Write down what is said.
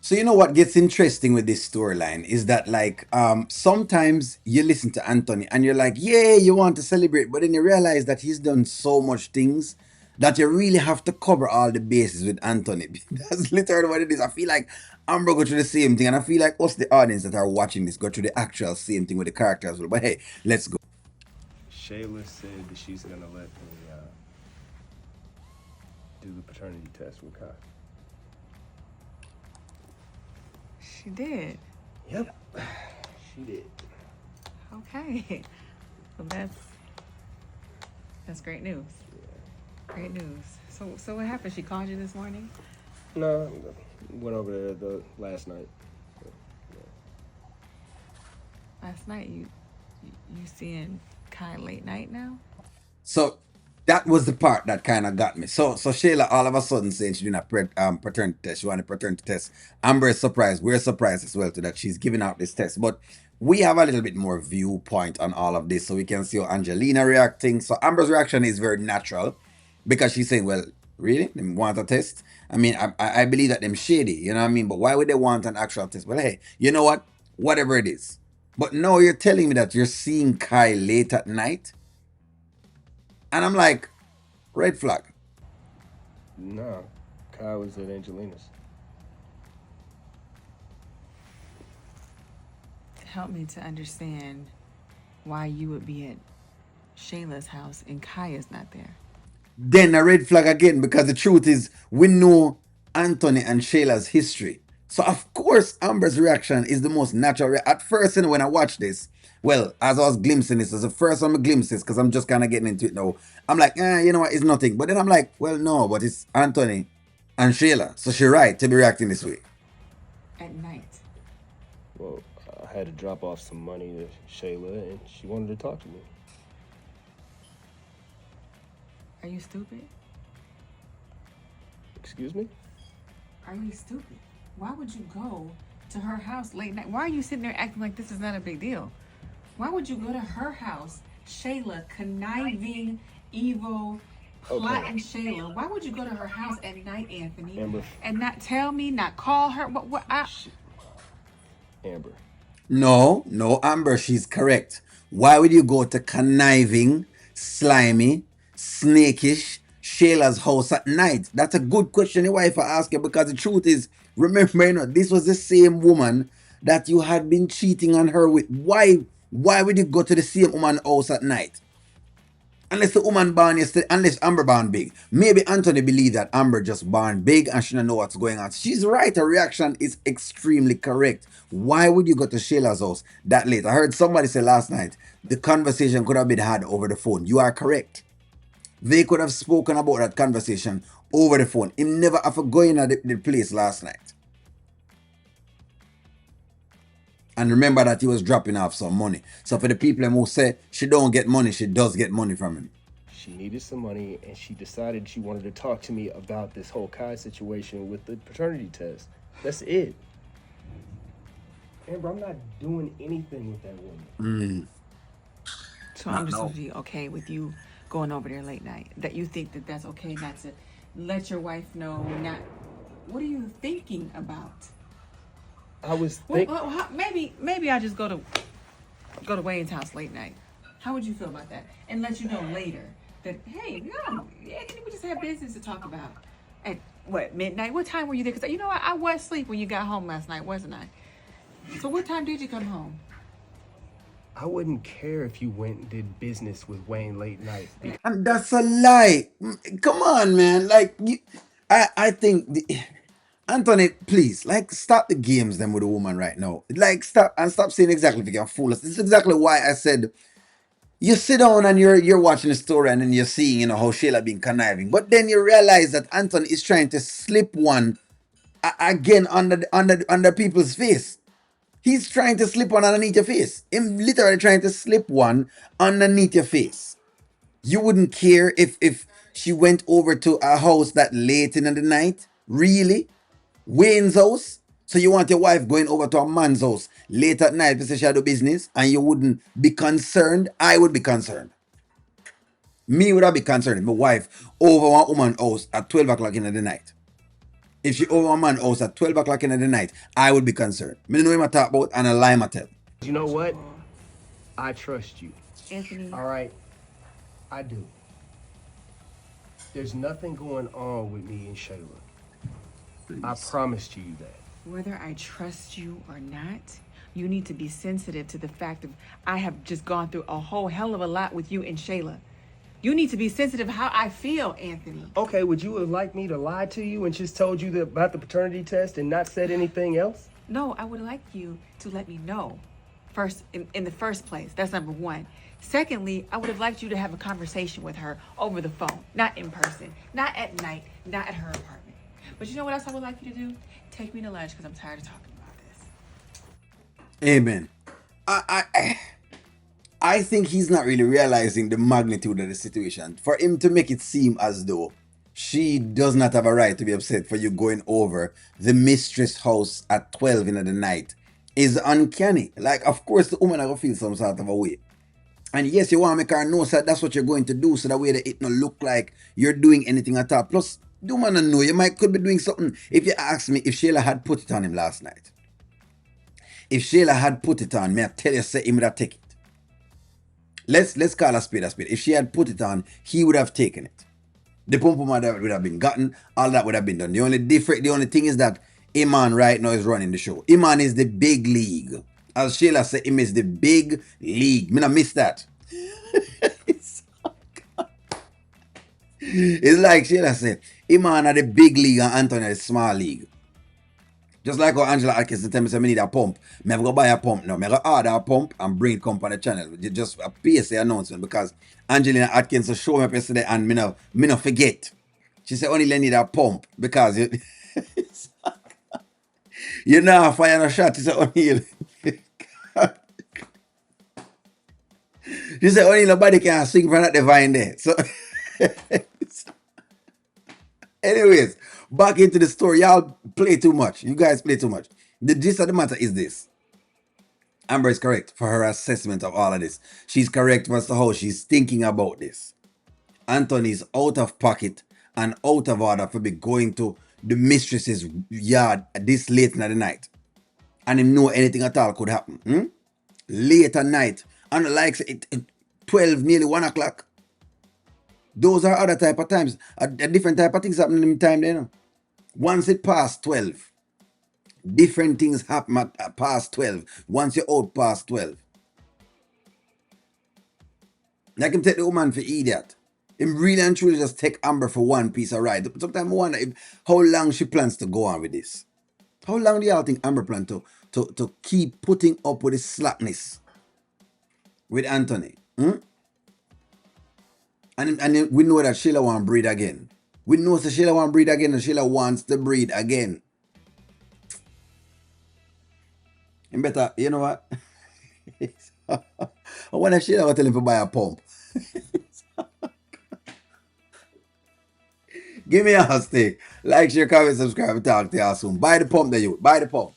So you know what gets interesting with this storyline is that like sometimes you listen to Anthony and you're like, yeah, you want to celebrate, but then you realize that he's done so much things that you really have to cover all the bases with Anthony. That's literally what it is. I feel like Amber go through the same thing, and I feel like us, the audience that are watching this, go through the actual same thing with the character as well. But hey, let's go. Shayla said that she's gonna let me do the paternity test with Kai. She did. Yep, she did. Okay. Well, that's great news. Great news. So what happened? She called you this morning? No, went over there the last night. Last night you seeing Kai late night now? So that was the part that kind of got me. So Shayla all of a sudden saying she's doing a paternity test. She want a paternity test. Amber is surprised. We're surprised as well too that she's giving out this test. But we have a little bit more viewpoint on all of this, so we can see how Angelina reacting. So Amber's reaction is very natural because she's saying, "Well, really, they want a test? I mean, I believe that them shady. You know what I mean? But why would they want an actual test? Well, hey, you know what? Whatever it is. But no, you're telling me that you're seeing Kai late at night." And I'm like, red flag. No, Kai was at Angelina's. Help me to understand why you would be at Shayla's house and Kaya's not there. Then a red flag again, because the truth is, we know Anthony and Shayla's history. So, of course, Amber's reaction is the most natural. At first, when I watched this, well, as I was glimpsing this, as the first one I glimpsed this, because I'm just kind of getting into it now. I'm like, you know what, it's nothing. But then I'm like, well, no, but it's Anthony and Shayla. So she's right to be reacting this way. At night. Well, I had to drop off some money to Shayla, and she wanted to talk to me. Are you stupid? Excuse me? Are you stupid? Why would you go to her house late night? Why are you sitting there acting like this is not a big deal? Why would you go to her house, Shayla, conniving, evil, plotting Shayla? Why would you go to her house at night, Anthony, Amber. and not tell me, not call her? Amber. No, Amber, she's correct. Why would you go to conniving, slimy, snakish Shayla's house at night? That's a good question your wife ask you, because the truth is, remember, this was the same woman that you had been cheating on her with. Why would you go to the same woman's house at night? Unless the woman born yesterday, unless Amber born big. Maybe Anthony believe that Amber just born big and she don't know what's going on. She's right. Her reaction is extremely correct. Why would you go to Shayla's house that late? I heard somebody say last night the conversation could have been had over the phone. You are correct. They could have spoken about that conversation over the phone. Him never have to go in at the place last night. And remember that he was dropping off some money. So for the people who say she don't get money, she does get money from him. She needed some money, and she decided she wanted to talk to me about this whole Kai situation with the paternity test. That's it. Amber, I'm not doing anything with that woman. So I'm just supposed to be okay with you going over there late night. That you think that that's okay not to let your wife know. Not. What are you thinking about? I was thinking. Maybe I just go to Wayne's house late night. How would you feel about that? And let you know later that hey, no, yeah, we just have business to talk about. At what, midnight? What time were you there? Because you know I was asleep when you got home last night, wasn't I? So what time did you come home? I wouldn't care if you went and did business with Wayne late night. And that's a lie. Come on, man. Like, I think, Anthony, please, like, stop the games then with a woman right now. Like, stop saying exactly if you can fool us. This is exactly why I said you sit down and you're watching the story and then you're seeing, how Shayla being conniving. But then you realize that Anthony is trying to slip one again under people's face. He's trying to slip one underneath your face. Him literally trying to slip one underneath your face. You wouldn't care if she went over to a house that late in the night? Really? Wayne's house? So you want your wife going over to a man's house late at night because she had a business and you wouldn't be concerned? I would be concerned. Me would have be concerned if my wife over one woman's house at 12 o'clock in the night. If she over a man house at 12 o'clock in the night, I would be concerned. Me know him I talk about and a lie I tell. You know First of what? all, I trust you. Anthony, All right, I do. There's nothing going on with me and Shayla. I Please. promised you that. whether I trust you or not, you need to be sensitive to the fact of I have just gone through a whole hell of a lot with you and Shayla. You need to be sensitive how I feel, Anthony. Okay, would you have liked me to lie to you and just told you about the paternity test and not said anything else? No, I would like you to let me know first in the first place. That's number one. Secondly, I would have liked you to have a conversation with her over the phone, not in person, not at night, not at her apartment. But you know what else I would like you to do? Take me to lunch because I'm tired of talking about this. Amen. I think he's not really realizing the magnitude of the situation. For him to make it seem as though she does not have a right to be upset for you going over the mistress house at 12 in the night is uncanny. Like, of course, the woman are going to feel some sort of a way. And yes, you want to make her know that that's what you're going to do, so that way that it not look like you're doing anything at all. Plus, the woman know you might could be doing something. If you ask me if Shayla had put it on him last night, if Shayla had put it on, may I tell you, say him would have taken it. Let's call a spade a spade. If she had put it on, he would have taken it. The pum pum would have been gotten. All that would have been done. The only thing is that Iman right now is running the show. Iman is the big league. As Shayla said, him is the big league. Me not miss that. It's like Shayla said, Iman are the big league and Anthony the small league. Just like how Angela Atkinson tell me, say, I need a pump. Me have to go buy a pump now. Me have to order a pump and bring it come on the channel. Just a PSA announcement because Angelina Atkinson showed me up yesterday and me no forget. She said only need a pump because you know fire no shot. She said only she said only nobody can sing from that divine there. So anyways, back into the story. Y'all play too much. You guys play too much. The gist of the matter is this. Amber is correct for her assessment of all of this. She's correct as to how she's thinking about this. Anthony's out of pocket and out of order for be going to the mistress's yard this late in the night. And him know anything at all could happen. Late at night. And like it 12, nearly 1 o'clock. Those are other type of times. A different type of things happening in time there. You know? Once it past 12, different things happen at past 12. Once you're out past 12. Like him take the woman for idiot. Him really and truly just take Amber for one piece of ride. Sometimes I wonder how long she plans to go on with this. How long do y'all think Amber plans to keep putting up with this slackness with Anthony? And we know that Shayla want to breed again. We know that Shayla want to breed again and Shayla wants to breed again. And better, you know what? I wonder if Shayla will tell him to buy a pump. Give me a stick. Like, share, comment, subscribe, and talk to y'all soon. Buy the pump, then you. Buy the pump.